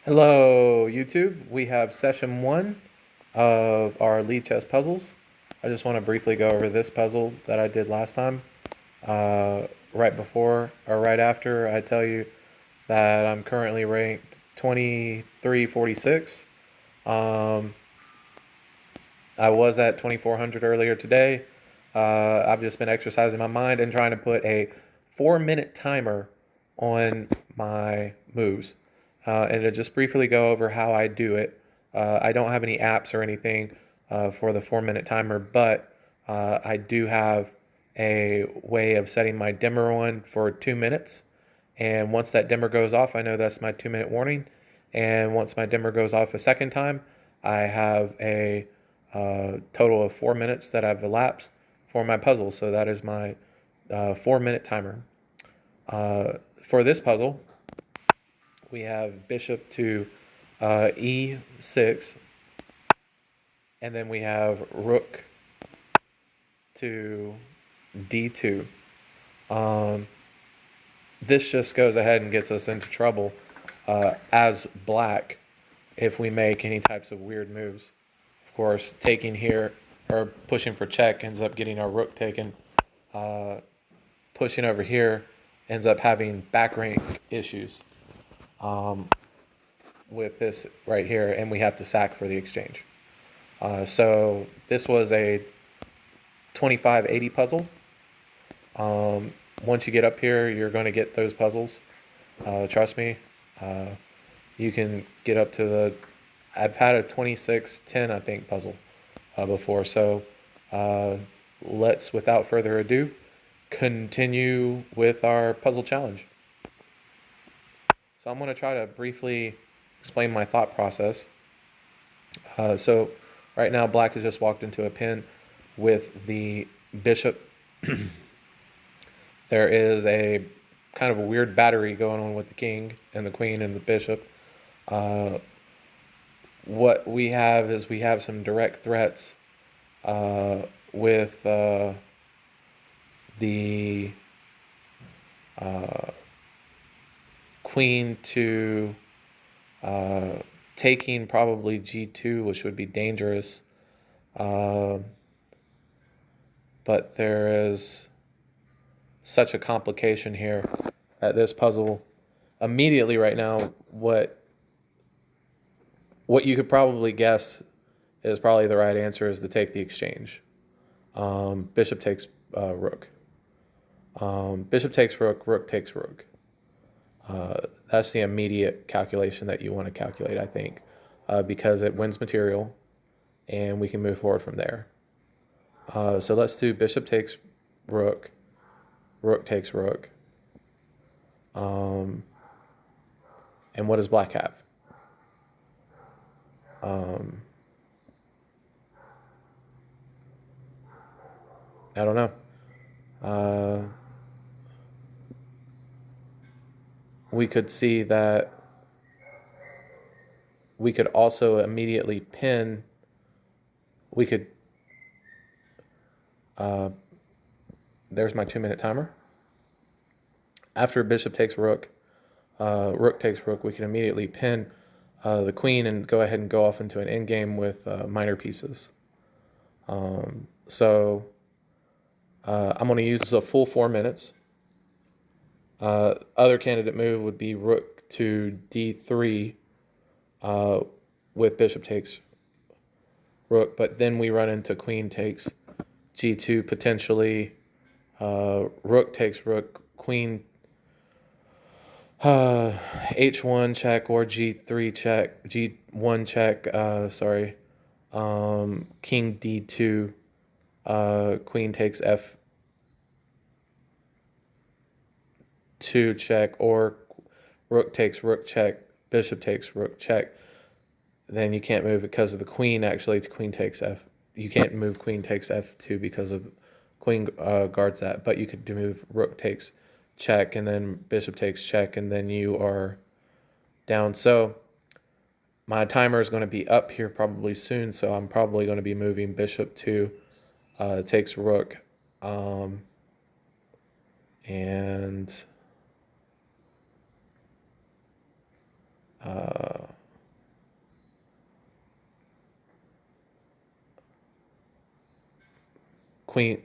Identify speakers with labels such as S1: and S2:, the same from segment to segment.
S1: Hello, YouTube. We have session one of our Lichess puzzles. I just want to briefly go over this puzzle that I did last time. Right before or right after I tell you that I'm currently ranked 2346. Um, I was at 2400 earlier today. I've just been exercising my mind and trying to put a 4-minute timer on my moves. And to just briefly go over how I do it. I don't have any apps or anything for the 4-minute timer, but I do have a way of setting my dimmer on for 2 minutes. And once that dimmer goes off, I know that's my 2-minute warning. And once my dimmer goes off a second time, I have a total of 4 minutes that I've elapsed for my puzzle. So that is my 4-minute timer. For this puzzle, we have bishop to e6, and then we have rook to d2. Um, this just goes ahead and gets us into trouble as black if we make any types of weird moves. Of course, taking here or pushing for check ends up getting our rook taken. Pushing over here ends up having back rank issues with this right here, and we have to sack for the exchange. So this was a 2580 puzzle. Once you get up here, you're going to get those puzzles. Trust me. You can get up to I've had a 2610, I think, puzzle before. So let's, without further ado, continue with our puzzle challenge. So I'm going to try to briefly explain my thought process. So right now, black has just walked into a pin with the bishop. There is a kind of a weird battery going on with the king and the queen and the bishop. What we have is we have some direct threats with the queen to taking probably g2, which would be dangerous. But there is such a complication here at this puzzle. Immediately right now, what you could probably guess is probably the right answer is to take the exchange. Bishop takes rook. Bishop takes rook, rook takes rook. That's the immediate calculation that you want to calculate, I think, because it wins material and we can move forward from there. So let's do bishop takes rook, rook takes rook. And what does black have? I don't know. We could see that we could also immediately pin. We could. There's my 2-minute timer. After bishop takes rook, rook takes rook, we can immediately pin the queen and go ahead and go off into an endgame with minor pieces. So I'm going to use a full 4 minutes. Other candidate move would be rook to d3 with bishop takes rook, but then we run into queen takes g2 potentially. Rook takes rook, queen h1 check or g3 check, g1 check, king d2, queen takes f2 check, or rook takes rook check, bishop takes rook check. Then you can't move because of the queen, actually, to queen takes f. You can't move queen takes f2 because of queen guards that, but you could move rook takes check and then bishop takes check, and then you are down. So my timer is going to be up here probably soon, so I'm probably going to be moving bishop to takes rook, and queen.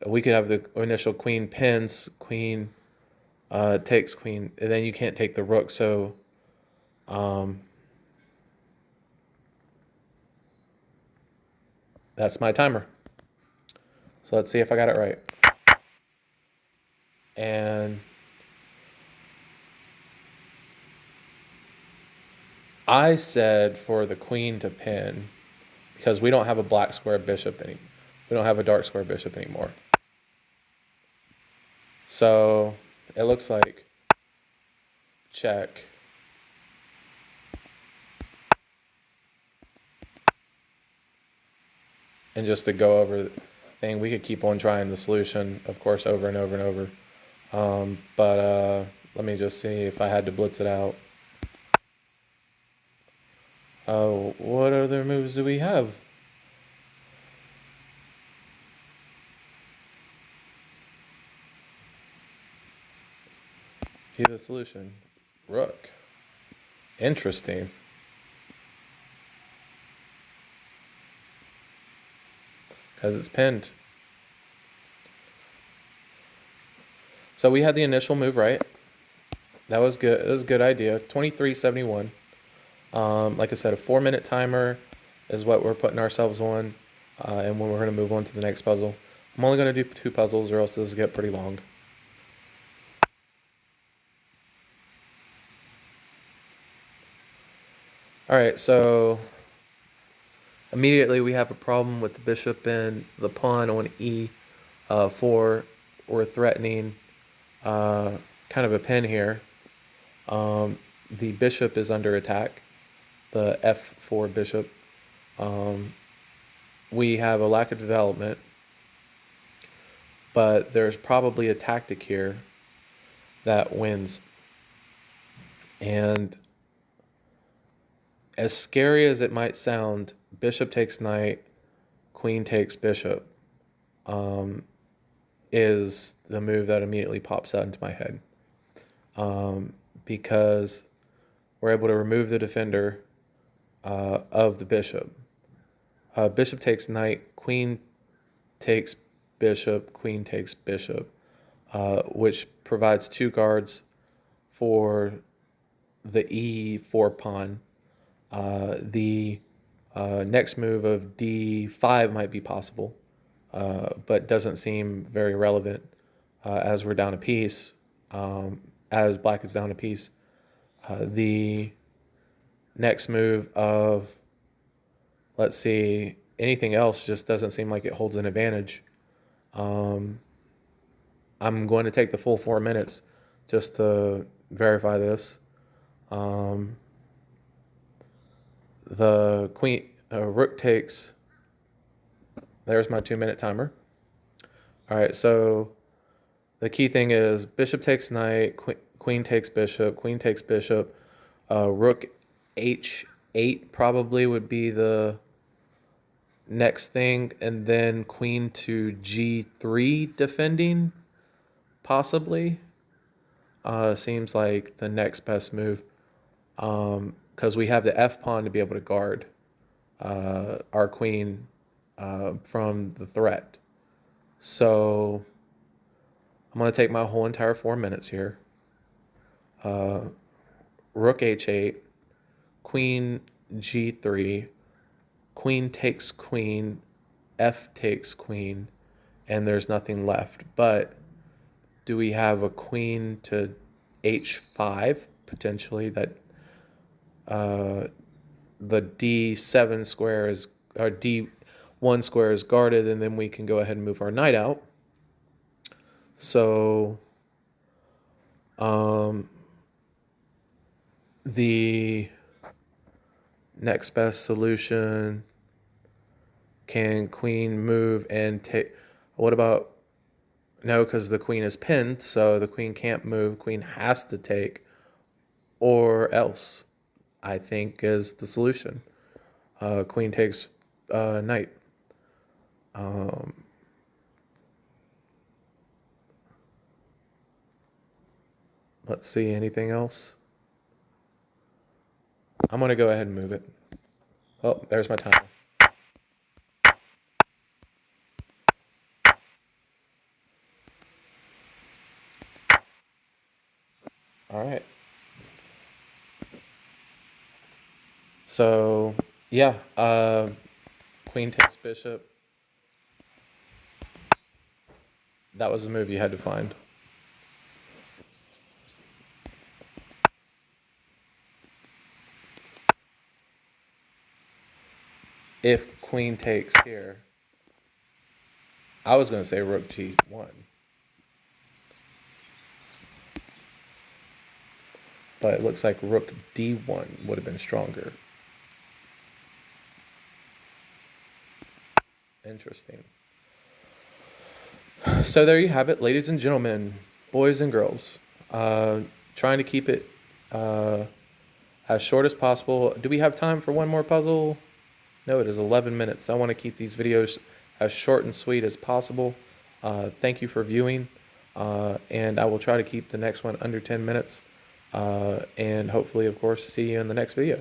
S1: We could have the initial queen pins, queen takes queen, and then you can't take the rook. So that's my timer. So let's see if I got it right. And I said for the queen to pin because we don't have a black square bishop anymore. We don't have a dark square bishop anymore. So it looks like check. And just to go over the thing, we could keep on trying the solution, of course, over and over and over. But let me just see if I had to blitz it out. Oh, what other moves do we have? View the solution. Rook. Interesting. Because it's pinned. So we had the initial move right. That was good. It was a good idea. 2371. Like I said, a 4-minute timer is what we're putting ourselves on. And when we're going to move on to the next puzzle. I'm only going to do 2 puzzles or else this will get pretty long. Alright, so immediately we have a problem with the bishop and the pawn on e4. We're threatening kind of a pin here. The bishop is under attack, the f4 bishop. We have a lack of development, but there's probably a tactic here that wins. And as scary as it might sound, bishop takes knight, queen takes bishop is the move that immediately pops out into my head. Because we're able to remove the defender of the bishop. Bishop takes knight, queen takes bishop, queen takes bishop, which provides 2 guards for the e4 pawn. The next move of d5 might be possible, but doesn't seem very relevant as we're down a piece, as black is down a piece. The next move of, let's see, anything else just doesn't seem like it holds an advantage. I'm going to take the full 4 minutes just to verify this. The queen, rook takes, there's my 2-minute timer. All right, so the key thing is bishop takes knight, queen takes bishop, queen takes bishop, rook h8 probably would be the next thing, and then queen to g3 defending, possibly. Seems like the next best move, because we have the f pawn to be able to guard our queen from the threat. So I'm going to take my whole entire 4 minutes here. Rook h8, queen g3, queen takes queen, f takes queen, and there's nothing left. But do we have a queen to h5 potentially that the d7 square is, or d1 square is guarded, and then we can go ahead and move our knight out. So the next best solution, can queen move and take, what about, no, because the queen is pinned, so the queen can't move, queen has to take, or else, I think, is the solution. Queen takes knight. Let's see, anything else? I'm going to go ahead and move it. Oh, there's my time. So, yeah, queen takes bishop. That was the move you had to find. If queen takes here, I was going to say rook g1. But it looks like rook d1 would have been stronger. Interesting. So there you have it, ladies and gentlemen, boys and girls. Trying to keep it as short as possible. Do we have time for one more puzzle? No, it is 11 minutes. I want to keep these videos as short and sweet as possible. Thank you for viewing, and I will try to keep the next one under 10 minutes, and hopefully, of course, see you in the next video.